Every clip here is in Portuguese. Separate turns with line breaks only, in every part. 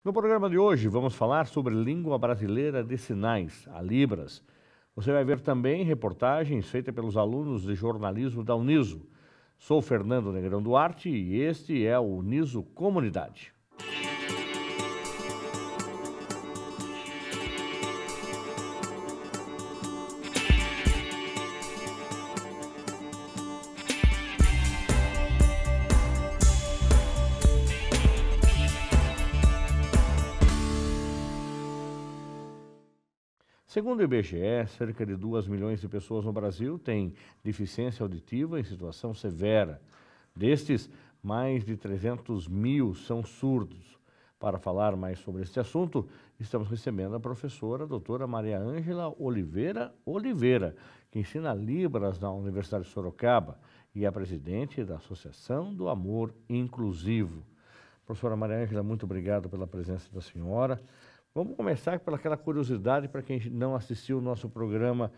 No programa de hoje vamos falar sobre língua brasileira de sinais, a Libras. Você vai ver também reportagens feitas pelos alunos de jornalismo da Uniso. Sou Fernando Negrão Duarte e este é o Uniso Comunidade. Segundo o IBGE, cerca de 2 milhões de pessoas no Brasil têm deficiência auditiva em situação severa. Destes, mais de 300 mil são surdos. Para falar mais sobre este assunto, estamos recebendo a professora a doutora Maria Ângela Oliveira, que ensina Libras na Universidade de Sorocaba e é presidente da Associação do Amor Inclusivo. Professora Maria Ângela, muito obrigado pela presença da senhora. Vamos começar pelaquela curiosidade para quem não assistiu o nosso programa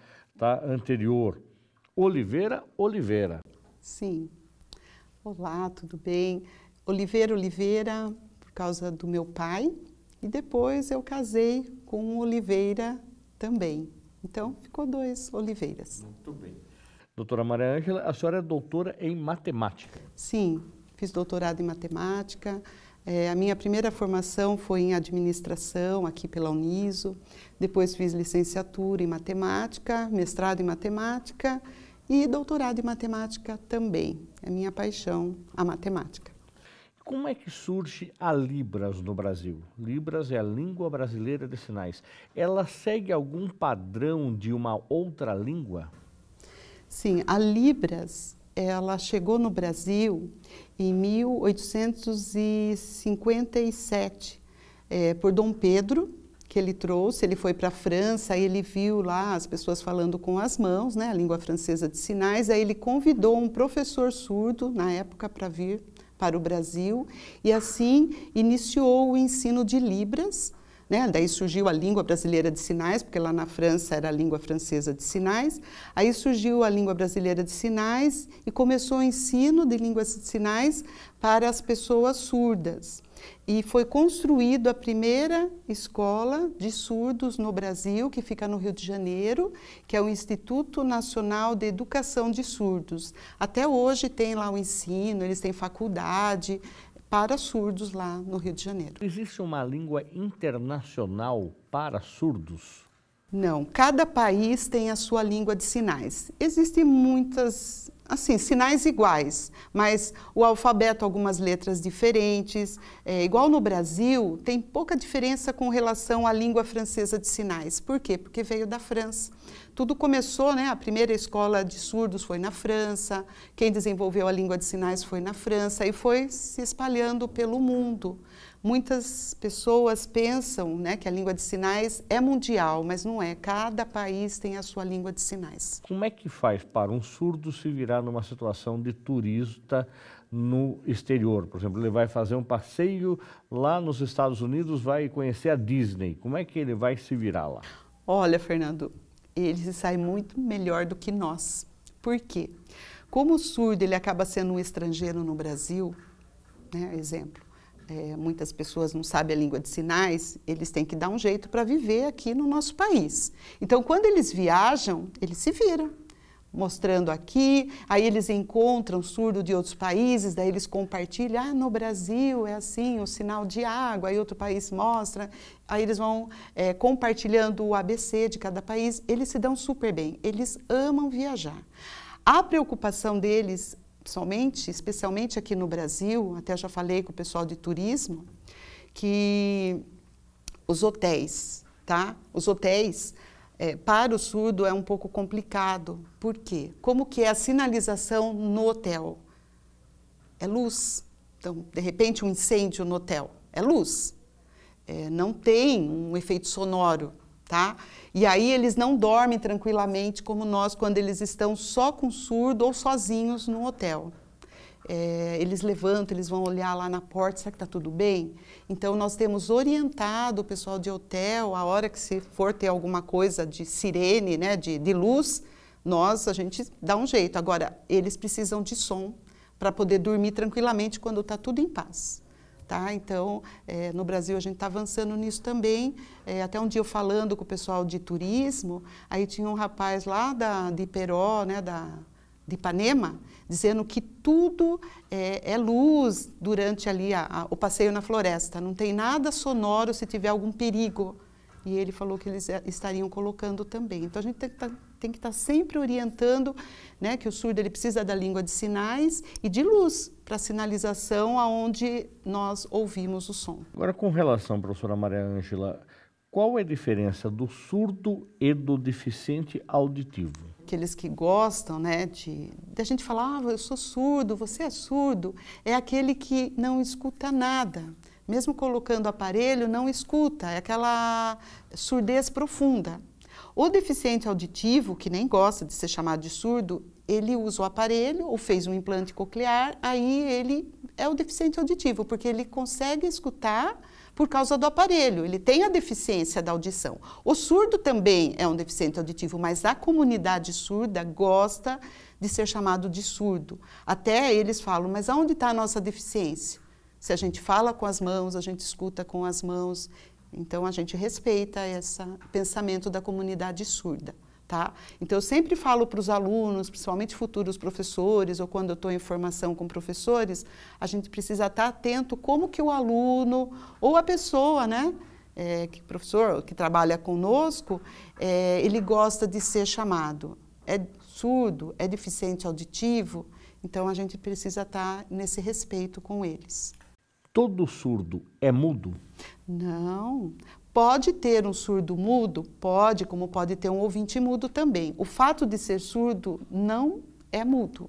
anterior. Oliveira.
Sim. Olá, tudo bem? Oliveira, por causa do meu pai. E depois eu casei com Oliveira também. Então, ficou 2 Oliveiras.
Muito bem. Doutora Maria Ângela, a senhora é doutora em matemática.
Sim, fiz doutorado em matemática. A minha primeira formação foi em administração, aqui pela Uniso. Depois fiz licenciatura em matemática, mestrado em matemática e doutorado em matemática também. É minha paixão, a matemática.
Como é que surge a Libras no Brasil? Libras é a língua brasileira de sinais. Ela segue algum padrão de uma outra língua?
Sim, a Libras, ela chegou no Brasil em 1857, por Dom Pedro, que ele trouxe. Ele foi para a França, aí ele viu lá as pessoas falando com as mãos, né, a língua francesa de sinais, aí ele convidou um professor surdo, na época, para vir para o Brasil, e assim iniciou o ensino de Libras, né? Daí surgiu a língua brasileira de sinais, porque lá na França era a língua francesa de sinais. Aí surgiu a língua brasileira de sinais e começou o ensino de línguas de sinais para as pessoas surdas. E foi construída a primeira escola de surdos no Brasil, que fica no Rio de Janeiro, que é o Instituto Nacional de Educação de Surdos. Até hoje tem lá o ensino, eles têm faculdade para surdos lá no Rio de Janeiro.
Existe uma língua internacional para surdos?
Não, cada país tem a sua língua de sinais. Existem muitas, assim, sinais iguais, mas o alfabeto, algumas letras diferentes. Igual no Brasil, tem pouca diferença com relação à língua francesa de sinais. Por quê? Porque veio da França. Tudo começou, né? A primeira escola de surdos foi na França, quem desenvolveu a língua de sinais foi na França e foi se espalhando pelo mundo. Muitas pessoas pensam, né, que a língua de sinais é mundial, mas não é. Cada país tem a sua língua de sinais.
Como é que faz para um surdo se virar numa situação de turista no exterior? Por exemplo, ele vai fazer um passeio lá nos Estados Unidos, vai conhecer a Disney. Como é que ele vai se virar lá?
Olha, Fernando, ele se sai muito melhor do que nós. Por quê? Como o surdo ele acaba sendo um estrangeiro no Brasil, né, exemplo, muitas pessoas não sabem a língua de sinais, eles têm que dar um jeito para viver aqui no nosso país. Então, quando eles viajam, eles se viram, mostrando aqui, aí eles encontram surdo de outros países, daí eles compartilham, no Brasil é assim, o sinal de água, aí outro país mostra, aí eles vão compartilhando o ABC de cada país, eles se dão super bem, eles amam viajar. A preocupação deles, especialmente aqui no Brasil, até já falei com o pessoal de turismo, que os hotéis, tá? Os hotéis, para o surdo é um pouco complicado. Por quê? Como que é a sinalização no hotel? É luz. Então, de repente, um incêndio no hotel é luz. Não tem um efeito sonoro, tá? E aí eles não dormem tranquilamente como nós quando eles estão só com surdo ou sozinhos no hotel. Eles levantam, eles vão olhar lá na porta, será que está tudo bem? Então, nós temos orientado o pessoal de hotel, a hora que se for ter alguma coisa de sirene, né, de luz, a gente dá um jeito. Agora, eles precisam de som para poder dormir tranquilamente quando está tudo em paz. Tá? Então, no Brasil a gente está avançando nisso também. Até um dia eu falando com o pessoal de turismo, aí tinha um rapaz lá de Iperó, né, de Ipanema, dizendo que tudo é luz durante ali o passeio na floresta, não tem nada sonoro se tiver algum perigo. E ele falou que eles estariam colocando também. Então, a gente tem que estar sempre orientando, né, que o surdo ele precisa da língua de sinais e de luz para sinalização aonde nós ouvimos o som.
Agora, com relação, professora Maria Ângela, qual é a diferença do surdo e do deficiente auditivo?
Aqueles que gostam, né, de a gente falar, eu sou surdo, você é surdo, é aquele que não escuta nada. Mesmo colocando aparelho, não escuta, é aquela surdez profunda. O deficiente auditivo, que nem gosta de ser chamado de surdo, ele usa o aparelho ou fez um implante coclear, aí ele é o deficiente auditivo, porque ele consegue escutar por causa do aparelho, ele tem a deficiência da audição. O surdo também é um deficiente auditivo, mas a comunidade surda gosta de ser chamado de surdo. Até eles falam, mas aonde está a nossa deficiência? Se a gente fala com as mãos, a gente escuta com as mãos, então a gente respeita esse pensamento da comunidade surda, tá? Então eu sempre falo para os alunos, principalmente futuros professores, ou quando eu estou em formação com professores, a gente precisa estar atento como que o aluno, ou a pessoa, né, professor que trabalha conosco, ele gosta de ser chamado. É surdo, é deficiente auditivo, então a gente precisa estar nesse respeito com eles.
Todo surdo é mudo?
Não. Pode ter um surdo mudo? Pode, como pode ter um ouvinte mudo também. O fato de ser surdo não é mudo.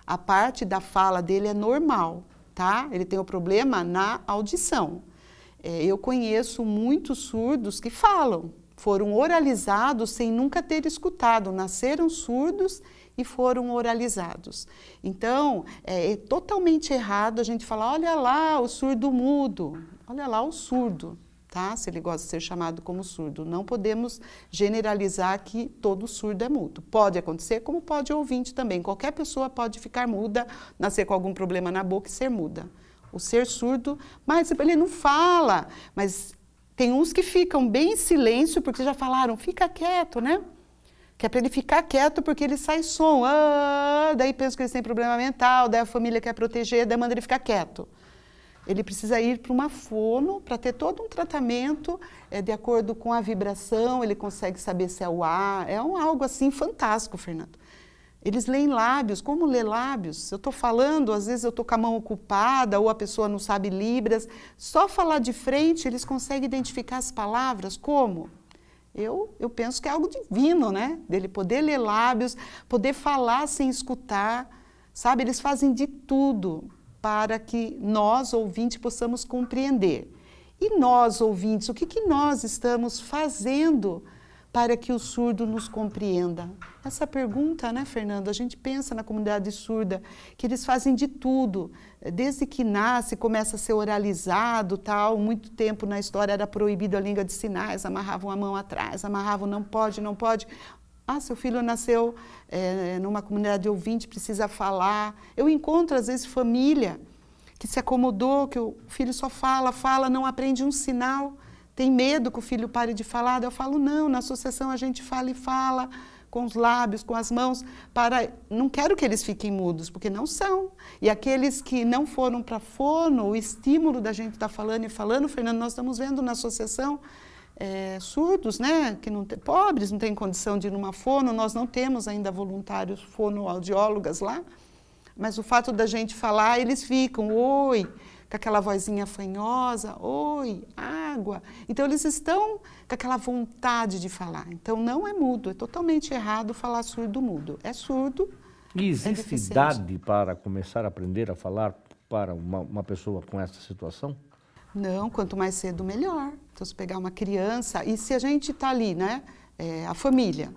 A parte da fala dele é normal, tá? Ele tem o problema na audição. Eu conheço muitos surdos que falam, foram oralizados sem nunca ter escutado, nasceram surdos e foram oralizados. Então, é totalmente errado a gente falar, olha lá o surdo mudo, olha lá o surdo, tá? Se ele gosta de ser chamado como surdo. Não podemos generalizar que todo surdo é mudo. Pode acontecer, como pode ouvinte também. Qualquer pessoa pode ficar muda, nascer com algum problema na boca e ser muda. O ser surdo, mas ele não fala, mas tem uns que ficam bem em silêncio, porque já falaram, fica quieto, né? Que é para ele ficar quieto porque ele sai som, daí pensa que ele tem problema mental, daí a família quer proteger, daí manda ele ficar quieto. Ele precisa ir para uma fono para ter todo um tratamento de acordo com a vibração, ele consegue saber se é o ar, algo assim fantástico, Fernando. Eles leem lábios, como ler lábios? Eu estou falando, às vezes eu estou com a mão ocupada ou a pessoa não sabe Libras, só falar de frente eles conseguem identificar as palavras, como? Eu penso que é algo divino, né? Dele poder ler lábios, poder falar sem escutar, sabe? Eles fazem de tudo para que nós, ouvintes, possamos compreender. E nós, ouvintes, o que nós estamos fazendo para que o surdo nos compreenda? Essa pergunta, né, Fernando? A gente pensa na comunidade surda, que eles fazem de tudo. Desde que nasce, começa a ser oralizado, tal. Muito tempo na história era proibido a língua de sinais, amarravam a mão atrás, amarravam, não pode, não pode. Ah, seu filho nasceu numa comunidade ouvinte, precisa falar. Eu encontro, às vezes, família que se acomodou, que o filho só fala, não aprende um sinal. Tem medo que o filho pare de falar? Eu falo, não, na associação a gente fala e fala, com os lábios, com as mãos, não quero que eles fiquem mudos, porque não são. E aqueles que não foram para fono, o estímulo da gente estar falando e falando, Fernando, nós estamos vendo na associação surdos, né, que pobres, não têm condição de ir numa fono, nós não temos ainda voluntários fonoaudiólogas lá, mas o fato da gente falar, eles ficam, oi, com aquela vozinha fanhosa, oi, água. Então, eles estão com aquela vontade de falar. Então, não é mudo, é totalmente errado falar surdo-mudo. É surdo,
e existe idade para começar a aprender a falar para uma pessoa com essa situação?
Não, quanto mais cedo, melhor. Então, se pegar uma criança, e se a gente está ali, né, a família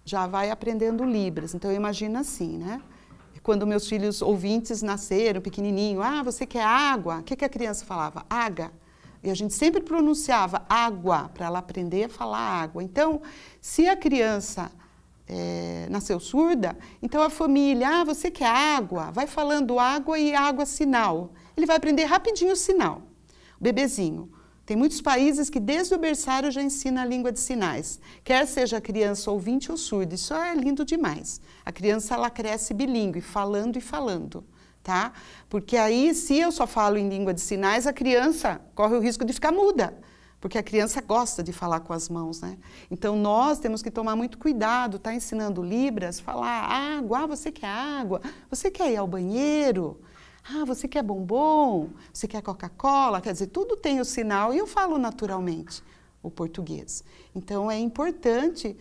já vai aprendendo Libras. Então, eu imagino assim, né? Quando meus filhos ouvintes nasceram, pequenininho, você quer água? O que a criança falava? Água. E a gente sempre pronunciava água, para ela aprender a falar água. Então, se a criança nasceu surda, então a família, você quer água? Vai falando água e água sinal. ele vai aprender rapidinho o sinal, o bebezinho. Tem muitos países que desde o berçário já ensina a língua de sinais, quer seja a criança ouvinte ou surda, isso é lindo demais. A criança, ela cresce bilíngue, falando e falando, tá? Porque aí, se eu só falo em língua de sinais, a criança corre o risco de ficar muda, porque a criança gosta de falar com as mãos, né? Então, nós temos que tomar muito cuidado, tá ensinando Libras, falar água, você quer água, você quer ir ao banheiro, você quer bombom, você quer Coca-Cola, quer dizer, tudo tem o sinal e eu falo naturalmente o português. Então, é importante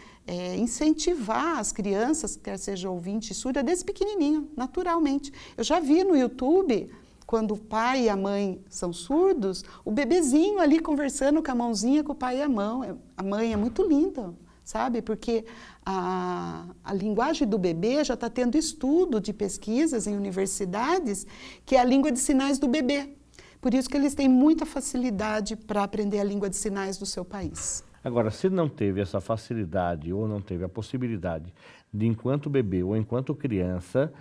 incentivar as crianças, quer seja ouvinte surda, desde pequenininho, naturalmente. Eu já vi no YouTube, quando o pai e a mãe são surdos, o bebezinho ali conversando com a mãozinha com o pai e a mão. A mãe é muito linda, sabe? Porque a linguagem do bebê já está tendo estudo de pesquisas em universidades, que é a língua de sinais do bebê. Por isso que eles têm muita facilidade para aprender a língua de sinais do seu país.
Agora, se não teve essa facilidade ou não teve a possibilidade de, enquanto bebê ou enquanto criança,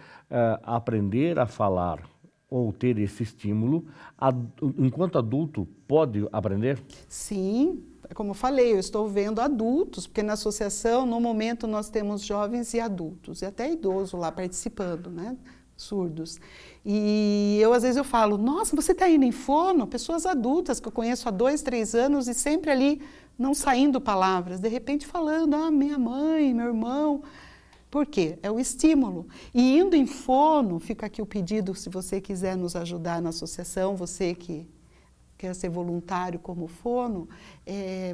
aprender a falar ou ter esse estímulo, enquanto adulto, pode aprender?
Sim, como eu falei, eu estou vendo adultos, porque na associação, no momento, nós temos jovens e adultos, e até idosos lá participando, né? Surdos. E eu, às vezes, eu falo, nossa, você está indo em fono? Pessoas adultas que eu conheço há 2, 3 anos e sempre ali não saindo palavras, de repente falando, minha mãe, meu irmão. Por quê? É o estímulo. E indo em fono, fica aqui o pedido, se você quiser nos ajudar na associação, você que quer ser voluntário como fono,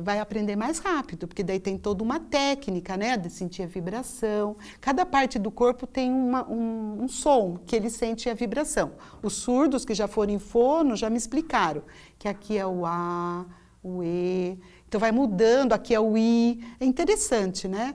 vai aprender mais rápido, porque daí tem toda uma técnica, né, de sentir a vibração. Cada parte do corpo tem um som que ele sente a vibração. Os surdos que já foram em fono já me explicaram que aqui é o A, o E, então vai mudando, aqui é o I. É interessante, né?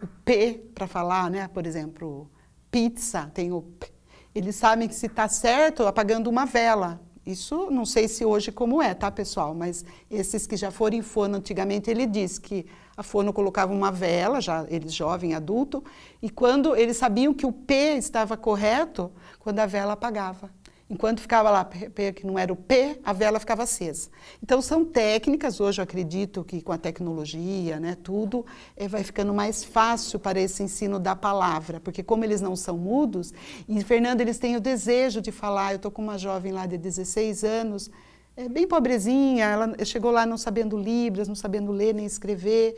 O P para falar, né? Por exemplo, pizza, tem o P. Eles sabem que se está certo apagando uma vela. Isso não sei se hoje como é, tá, pessoal? Mas esses que já foram em fono antigamente, ele diz que a fono colocava uma vela, já eles jovem, adulto, e quando eles sabiam que o P estava correto, quando a vela apagava. Enquanto ficava lá, que não era o P, a vela ficava acesa. Então, são técnicas, hoje eu acredito que com a tecnologia, né, tudo vai ficando mais fácil para esse ensino da palavra, porque como eles não são mudos, e, Fernando, eles têm o desejo de falar. Eu estou com uma jovem lá de 16 anos, bem pobrezinha, ela chegou lá não sabendo Libras, não sabendo ler nem escrever,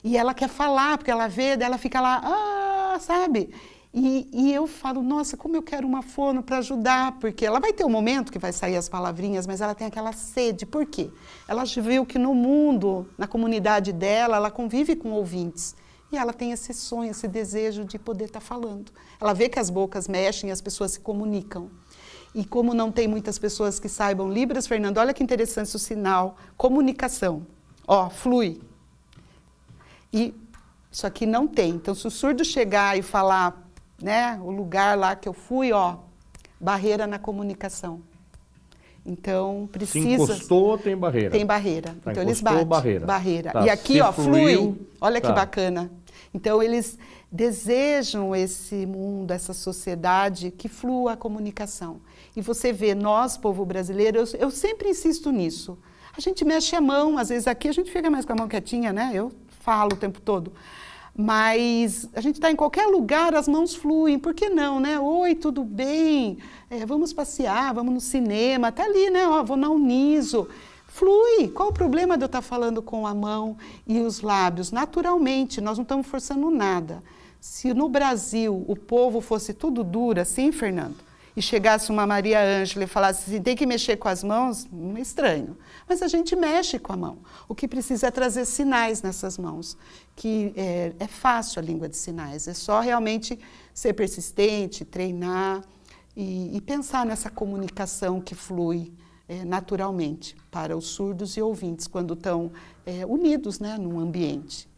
e ela quer falar, porque ela vê, daí ela fica lá, sabe? E eu falo, nossa, como eu quero uma fono para ajudar, porque ela vai ter um momento que vai sair as palavrinhas, mas ela tem aquela sede. Por quê? Ela viu que no mundo, na comunidade dela, ela convive com ouvintes. E ela tem esse sonho, esse desejo de poder estar falando. Ela vê que as bocas mexem e as pessoas se comunicam. E como não tem muitas pessoas que saibam Libras, Fernando, olha que interessante o sinal, comunicação. Ó, flui. E isso aqui não tem. Então, se o surdo chegar e falar, né, o lugar lá que eu fui, barreira na comunicação. Então, precisa...
Se encostou, tem barreira.
Tem barreira.
Tá,
então, eles batem.
Barreira.
Tá, e aqui, flui. Olha que bacana. Então, eles desejam esse mundo, essa sociedade que flua a comunicação. E você vê, nós, povo brasileiro, eu sempre insisto nisso. A gente mexe a mão, às vezes aqui a gente fica mais com a mão quietinha, né? Eu falo o tempo todo. Mas a gente está em qualquer lugar, as mãos fluem, por que não, né? Oi, tudo bem? Vamos passear, vamos no cinema, está ali, né? Vou na Uniso. Flui, qual o problema de eu estar falando com a mão e os lábios? Naturalmente, nós não estamos forçando nada. Se no Brasil o povo fosse tudo duro assim, Fernando, e chegasse uma Maria Ângela e falasse assim, tem que mexer com as mãos, é estranho. Mas a gente mexe com a mão. O que precisa é trazer sinais nessas mãos, que é fácil a língua de sinais, é só realmente ser persistente, treinar e pensar nessa comunicação que flui naturalmente para os surdos e ouvintes, quando estão unidos, né, num ambiente.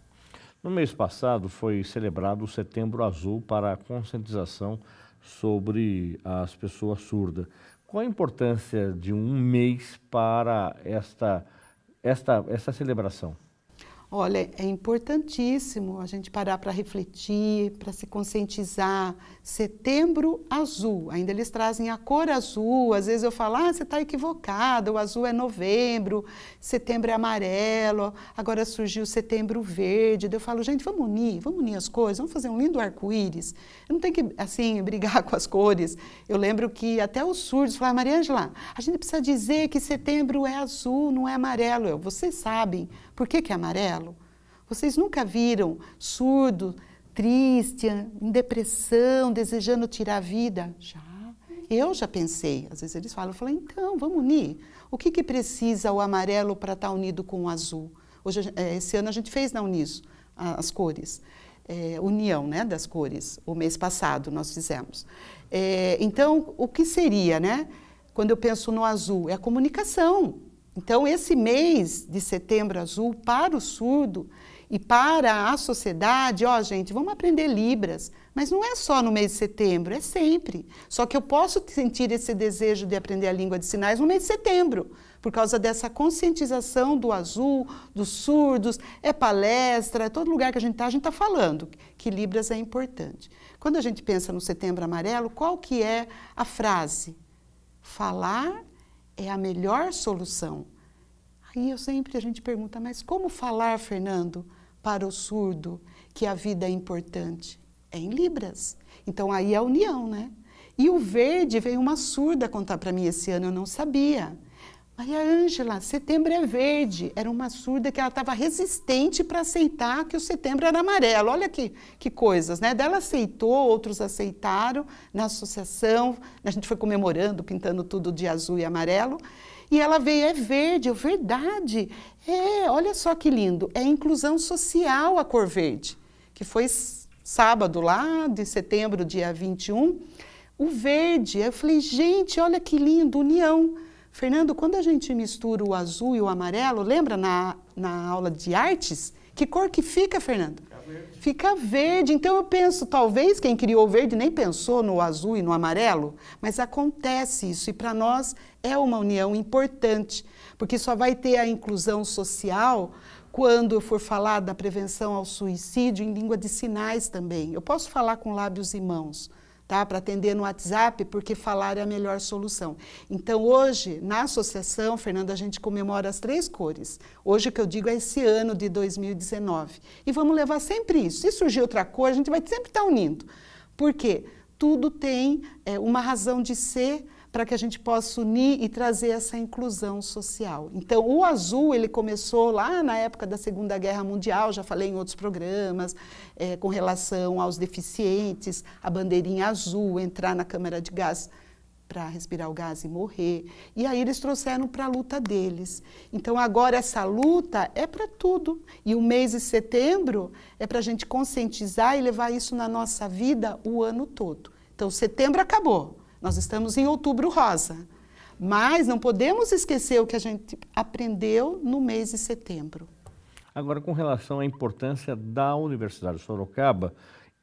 No mês passado foi celebrado o Setembro Azul para a conscientização sobre as pessoas surdas. Qual a importância de um mês para esta celebração?
Olha, é importantíssimo a gente parar para refletir, para se conscientizar. Setembro azul, ainda eles trazem a cor azul, às vezes eu falo, você está equivocada, o azul é novembro, setembro é amarelo, agora surgiu setembro verde. Eu falo, gente, vamos unir as cores, vamos fazer um lindo arco-íris. Não tem que, assim, brigar com as cores. Eu lembro que até os surdos falaram, Maria Ângela, a gente precisa dizer que setembro é azul, não é amarelo. Vocês sabem por que é amarelo? Vocês nunca viram surdo, triste, em depressão, desejando tirar a vida? Já. Eu já pensei. Às vezes eles falam, eu falo, então, vamos unir. O que precisa o amarelo para estar unido com o azul? Hoje, esse ano a gente fez na Uniso as cores, união, né, das cores. O mês passado nós fizemos. Então, o que seria, né? Quando eu penso no azul, é a comunicação. Então, esse mês de setembro azul, para o surdo e para a sociedade, gente, vamos aprender Libras. Mas não é só no mês de setembro, é sempre. Só que eu posso sentir esse desejo de aprender a língua de sinais no mês de setembro, por causa dessa conscientização do azul, dos surdos, é palestra, todo lugar que a gente está falando que Libras é importante. Quando a gente pensa no setembro amarelo, qual que é a frase? Falar é a melhor solução. Aí a gente pergunta, mas como falar, Fernando, para o surdo que a vida é importante? É em Libras. Então aí é a união, né? E o verde veio uma surda contar para mim esse ano, eu não sabia. Maria Ângela, setembro é verde. Era uma surda que ela estava resistente para aceitar que o setembro era amarelo. Olha que coisas, né? Daí ela aceitou, outros aceitaram na associação. A gente foi comemorando, pintando tudo de azul e amarelo. E ela veio, é verde, verdade. Olha só que lindo. É inclusão social a cor verde, que foi sábado lá de setembro, dia 21. O verde, eu falei, gente, olha que lindo, união. Fernando, quando a gente mistura o azul e o amarelo, lembra na aula de artes? Que cor que fica, Fernando? Fica verde. Fica verde. Então eu penso, talvez quem criou o verde nem pensou no azul e no amarelo, mas acontece isso e para nós é uma união importante, porque só vai ter a inclusão social quando eu for falar da prevenção ao suicídio em língua de sinais também. Eu posso falar com lábios e mãos, tá? Para atender no WhatsApp, porque falar é a melhor solução. Então, hoje, na associação, Fernanda, a gente comemora as 3 cores. Hoje, o que eu digo é esse ano de 2019. E vamos levar sempre isso. Se surgir outra cor, a gente vai sempre estar unindo. Por quê? Tudo tem uma razão de ser para que a gente possa unir e trazer essa inclusão social. Então, o azul, ele começou lá na época da Segunda Guerra Mundial, já falei em outros programas, com relação aos deficientes, a bandeirinha azul, entrar na câmara de gás para respirar o gás e morrer. E aí eles trouxeram para a luta deles. Então, agora essa luta é para tudo. E o mês de setembro é para a gente conscientizar e levar isso na nossa vida o ano todo. Então, setembro acabou. Nós estamos em outubro rosa, mas não podemos esquecer o que a gente aprendeu no mês de setembro.
Agora, com relação à importância da Universidade de Sorocaba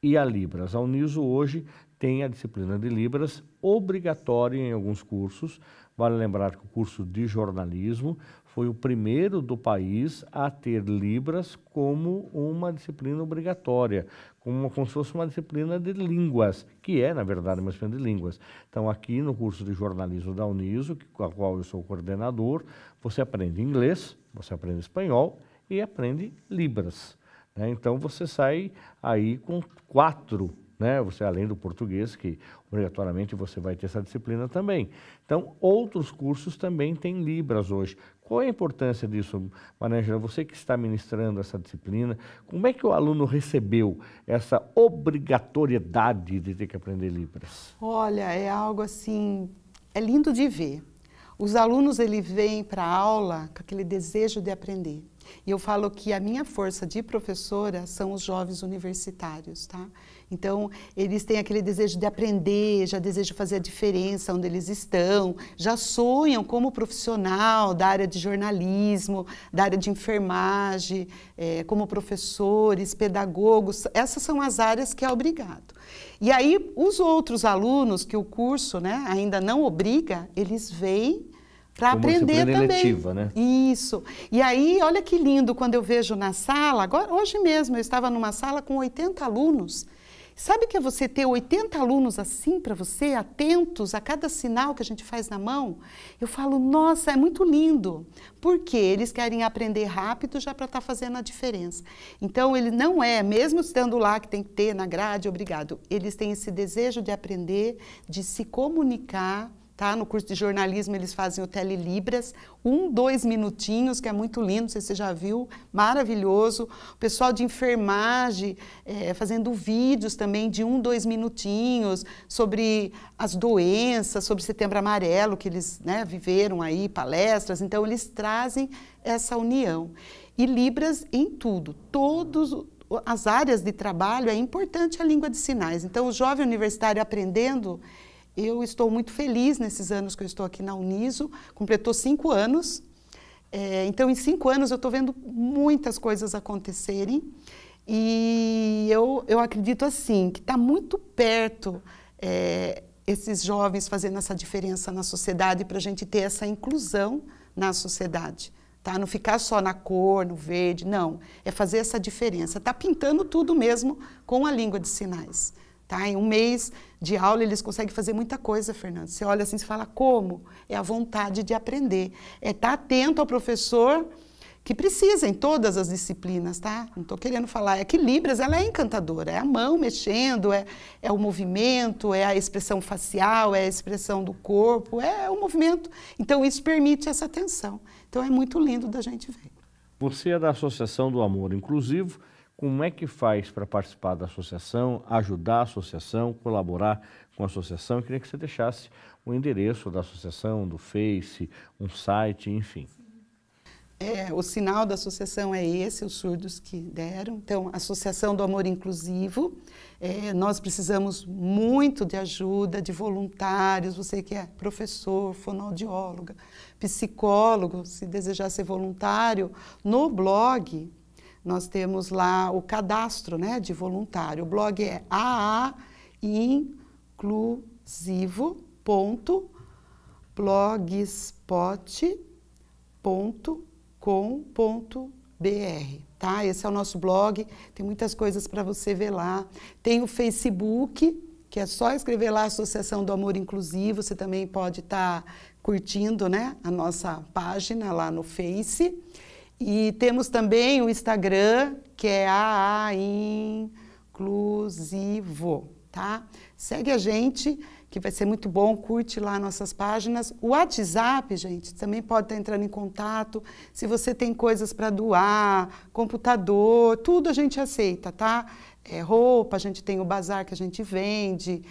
e a Libras. A Uniso hoje tem a disciplina de Libras obrigatória em alguns cursos. Vale lembrar que o curso de jornalismo foi o primeiro do país a ter Libras como uma disciplina obrigatória, como se fosse uma disciplina de línguas, que é, na verdade, uma disciplina de línguas. Então, aqui no curso de jornalismo da Uniso, com a qual eu sou coordenador, você aprende inglês, você aprende espanhol e aprende Libras, né? Então, você sai aí com 4, né? Você, além do português, que obrigatoriamente você vai ter essa disciplina também. Então, outros cursos também têm Libras hoje. Qual é a importância disso, Maria Ângela? Você que está ministrando essa disciplina, como é que o aluno recebeu essa obrigatoriedade de ter que aprender Libras?
Olha, é algo assim, é lindo de ver. Os alunos, eles vêm para a aula com aquele desejo de aprender. E eu falo que a minha força de professora são os jovens universitários, tá? Então, eles têm aquele desejo de aprender, já desejam fazer a diferença onde eles estão, já sonham como profissional da área de jornalismo, da área de enfermagem, como professores, pedagogos. Essas são as áreas que é obrigado. E aí, os outros alunos que o curso, né, ainda não obriga, eles vêm Para aprender também.
Eletiva, né?
Isso. E aí, olha que lindo quando eu vejo na sala, agora, hoje mesmo eu estava numa sala com 80 alunos. Sabe que é você ter 80 alunos assim para você, atentos a cada sinal que a gente faz na mão? Eu falo, nossa, é muito lindo. Porque eles querem aprender rápido já para estar fazendo a diferença. Então, ele não é, mesmo estando lá que tem que ter na grade, obrigado, eles têm esse desejo de aprender, de se comunicar. Tá? No curso de jornalismo eles fazem o Telelibras, 2 minutinhos, que é muito lindo, não sei se você já viu, maravilhoso. O pessoal de enfermagem fazendo vídeos também de 2 minutinhos sobre as doenças, sobre Setembro Amarelo, que eles, né, viveram aí, palestras. Então eles trazem essa união. E Libras em tudo, todas as áreas de trabalho é importante a língua de sinais. Então o jovem universitário aprendendo. Eu estou muito feliz nesses anos que eu estou aqui na Uniso, completou 5 anos, então em 5 anos eu estou vendo muitas coisas acontecerem e eu acredito assim, que está muito perto esses jovens fazendo essa diferença na sociedade para a gente ter essa inclusão na sociedade. Tá? Não ficar só na cor, no verde, não, é fazer essa diferença, está pintando tudo mesmo com a língua de sinais. Tá? Em 1 mês de aula, eles conseguem fazer muita coisa, Fernando. Você olha assim e fala, como? É a vontade de aprender. É estar atento ao professor que precisa em todas as disciplinas, tá? Não estou querendo falar. É que Libras, ela é encantadora. É a mão mexendo, é o movimento, é a expressão facial, é a expressão do corpo, é o movimento. Então, isso permite essa atenção. Então, é muito lindo da gente ver.
Você é da Associação do Amor Inclusivo. Como é que faz para participar da associação, ajudar a associação, colaborar com a associação? Eu queria que você deixasse o endereço da associação, do Face, um site, enfim.
O sinal da associação é esse, os surdos que deram. Então, Associação do Amor Inclusivo. Nós precisamos muito de ajuda, de voluntários. Você que é professor, fonoaudióloga, psicólogo, se desejar ser voluntário, no blog... Nós temos lá o cadastro, né, de voluntário. O blog é aainclusivo.blogspot.com.br, tá? Esse é o nosso blog, tem muitas coisas para você ver lá. Tem o Facebook, que é só escrever lá Associação do Amor Inclusivo, você também pode estar curtindo, né, a nossa página lá no Face. E temos também o Instagram, que é aainclusivo, tá? Segue a gente, que vai ser muito bom, curte lá nossas páginas. O WhatsApp, gente, também pode estar entrando em contato. Se você tem coisas para doar, computador, tudo a gente aceita, tá? Roupa, a gente tem o bazar que a gente vende.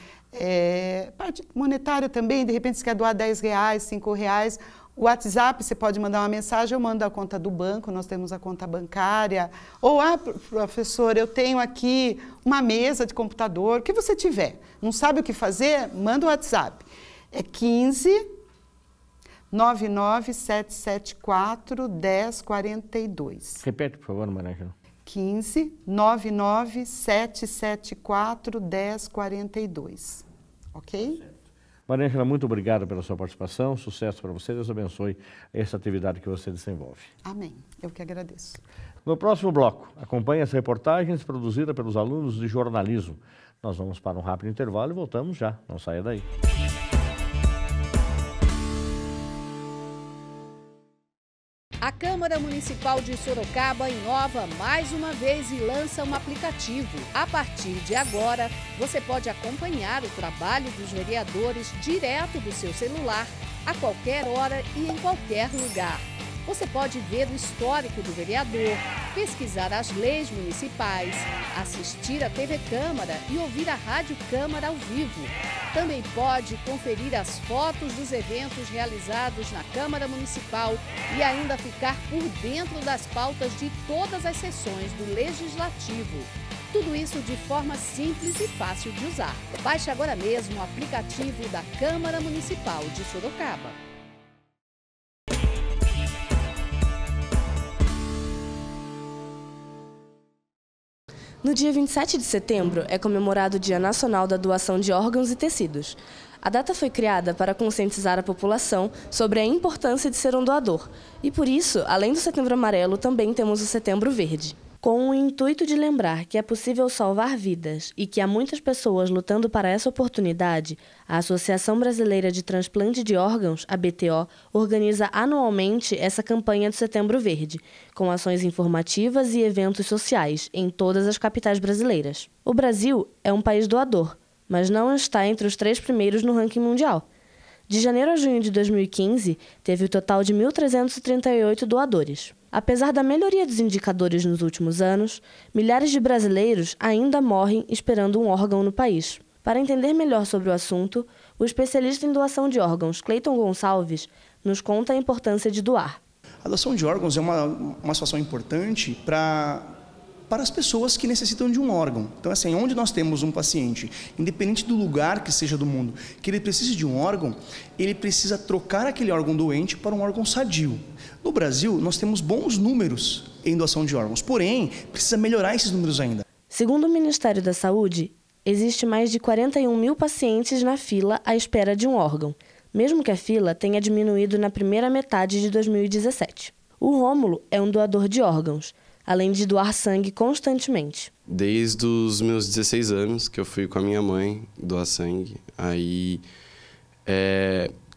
Parte monetária também, de repente você quer doar R$10, R$5. O WhatsApp, você pode mandar uma mensagem, eu mando a conta do banco, nós temos a conta bancária. Ou, professor, eu tenho aqui uma mesa de computador, o que você tiver. Não sabe o que fazer? Manda o WhatsApp. É 15 99774 1042.
Repete, por favor, Maria Ângela.
15 99774 1042. Ok?
Maria Ângela, muito obrigado pela sua participação, sucesso para você, Deus abençoe essa atividade que você desenvolve.
Amém, eu que agradeço.
No próximo bloco, acompanhe as reportagens produzidas pelos alunos de jornalismo. Nós vamos para um rápido intervalo e voltamos já, não saia daí.
A Câmara Municipal de Sorocaba inova mais uma vez e lança um aplicativo. A partir de agora, você pode acompanhar o trabalho dos vereadores direto do seu celular, a qualquer hora e em qualquer lugar. Você pode ver o histórico do vereador, pesquisar as leis municipais, assistir a TV Câmara e ouvir a Rádio Câmara ao vivo. Também pode conferir as fotos dos eventos realizados na Câmara Municipal e ainda ficar por dentro das pautas de todas as sessões do Legislativo. Tudo isso de forma simples e fácil de usar. Baixe agora mesmo o aplicativo da Câmara Municipal de Sorocaba.
No dia 27 de setembro é comemorado o Dia Nacional da Doação de Órgãos e Tecidos. A data foi criada para conscientizar a população sobre a importância de ser um doador. E por isso, além do Setembro Amarelo, também temos o Setembro Verde. Com o intuito de lembrar que é possível salvar vidas e que há muitas pessoas lutando para essa oportunidade, a Associação Brasileira de Transplante de Órgãos, a BTO, organiza anualmente essa campanha do Setembro Verde, com ações informativas e eventos sociais em todas as capitais brasileiras. O Brasil é um país doador, mas não está entre os 3 primeiros no ranking mundial. De janeiro a junho de 2015, teve o total de 1.338 doadores. Apesar da melhoria dos indicadores nos últimos anos, milhares de brasileiros ainda morrem esperando um órgão no país. Para entender melhor sobre o assunto, o especialista em doação de órgãos, Cleiton Gonçalves, nos conta a importância de doar.
A doação de órgãos é uma situação importante para as pessoas que necessitam de um órgão. Então, assim, onde nós temos um paciente, independente do lugar que seja do mundo, que ele precise de um órgão, ele precisa trocar aquele órgão doente para um órgão sadio. No Brasil, nós temos bons números em doação de órgãos, porém, precisa melhorar esses números ainda.
Segundo o Ministério da Saúde, existe mais de 41 mil pacientes na fila à espera de um órgão, mesmo que a fila tenha diminuído na primeira metade de 2017. O Rômulo é um doador de órgãos, além de doar sangue constantemente.
Desde os meus 16 anos que eu fui com a minha mãe doar sangue, aí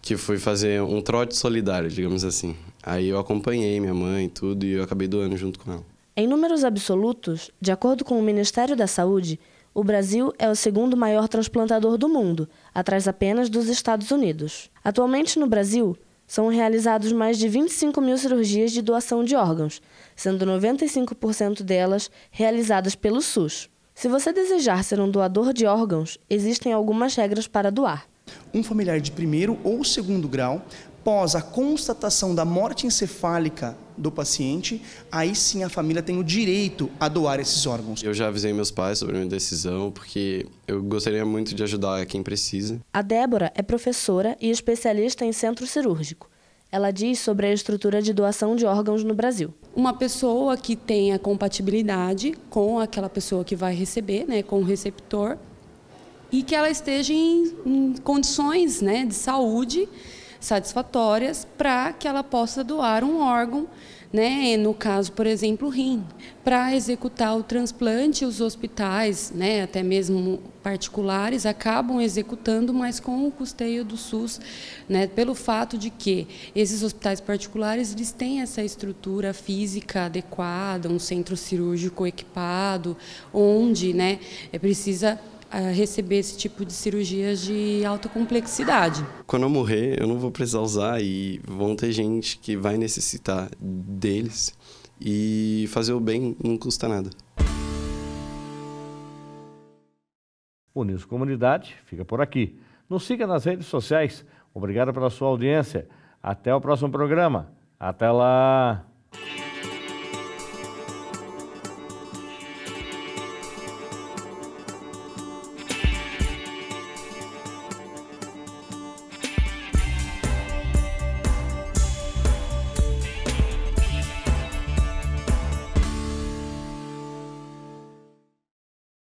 que fui fazer um trote solidário, digamos assim. Aí eu acompanhei minha mãe e tudo, e eu acabei doando junto com ela.
Em números absolutos, de acordo com o Ministério da Saúde, o Brasil é o segundo maior transplantador do mundo, atrás apenas dos Estados Unidos. Atualmente no Brasil, são realizados mais de 25 mil cirurgias de doação de órgãos, sendo 95% delas realizadas pelo SUS. Se você desejar ser um doador de órgãos, existem algumas regras para doar.
Um familiar de primeiro ou segundo grau, após a constatação da morte encefálica do paciente, aí sim a família tem o direito a doar esses órgãos.
Eu já avisei meus pais sobre a minha decisão, porque eu gostaria muito de ajudar quem precisa.
A Débora é professora e especialista em centro cirúrgico. Ela diz sobre a estrutura de doação de órgãos no Brasil.
Uma pessoa que tenha compatibilidade com aquela pessoa que vai receber, né, com o receptor, e que ela esteja em condições, né, de saúde satisfatórias para que ela possa doar um órgão, né, no caso, por exemplo, o rim. Para executar o transplante, os hospitais, né, até mesmo particulares, acabam executando, mas com o custeio do SUS, né, pelo fato de que esses hospitais particulares eles têm essa estrutura física adequada, um centro cirúrgico equipado, onde, né, precisa receber esse tipo de cirurgias de alta complexidade.
Quando eu morrer, eu não vou precisar usar e vão ter gente que vai necessitar deles e fazer o bem não custa nada.
O News Comunidade fica por aqui. Nos siga nas redes sociais. Obrigado pela sua audiência. Até o próximo programa. Até lá!